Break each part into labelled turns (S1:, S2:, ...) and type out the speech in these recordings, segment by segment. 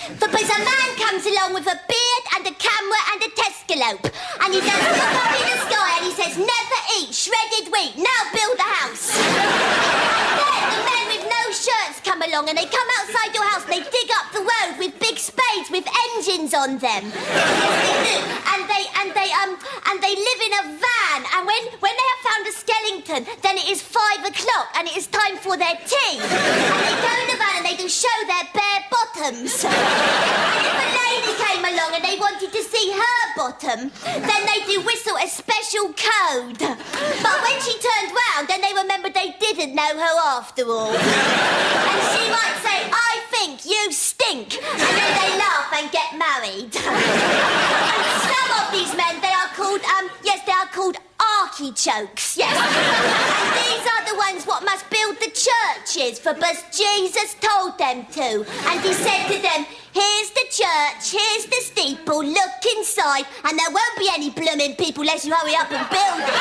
S1: Because a man comes along with a beard and a camera and a tescalope, and he does look up in the sky and he says, never eat shredded wheat, now build a house. And then the men with no shirts come along and they come outside your house and they dig up the road with big spades with engines on them. Yes, they do. And they live in a van, and when they have found a skeleton, then it is 5 o'clock and it is time for their tea. And they go in the van and they do show their bare bottoms. And if a lady came along and they wanted to see her bottom, then they do whistle a special code. But when she turned round, then they remembered they didn't know her after all. And she might say, I think you stink. And then they laugh and get married. And some of these men, they are called archichokes, yes. And these are the ones what must build the churches, for Jesus told them to. And he said to them, here's the church, here's the steeple, look inside, and there won't be any blooming people unless you hurry up and build it.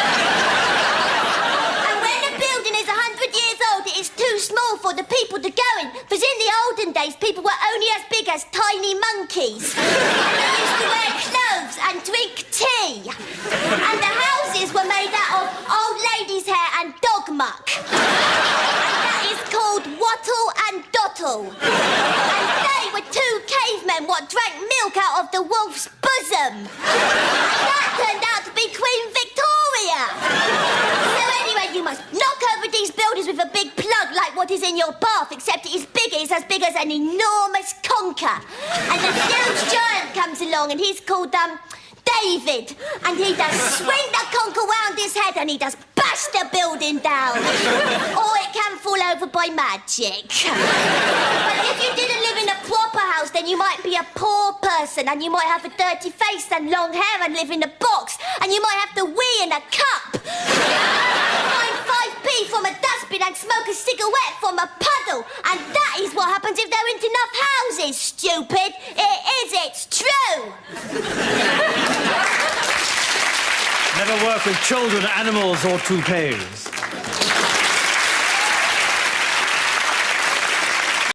S1: And when the building is 100 years old, it is too small for the people to go in, because in the olden days, people were only as big as tiny monkeys. And they used to wear clothes and drink tea. And the houses were made out of old ladies' hair and dog muck. And that is called wattle and dottle. And they were 2 cavemen what drank milk out of the wolf's bosom. And that turned out to be Queen Victoria. So anyway, you must knock over these buildings with a big plug like what is in your bath, except it is bigger, it's as big as an enormous conker. And a huge giant comes along and he's called, David, and he does swing the conker round his head and he does bash the building down. Or it can fall over by magic. But if you didn't live in a proper house, then you might be a poor person and you might have a dirty face and long hair and live in a box and you might have to wee in a cup. Find 5p from a dustbin and smoke a cigarette from a puddle. And that is what happens if there aren't enough houses, stupid. It is, it's true.
S2: Never work with children, animals or toupees.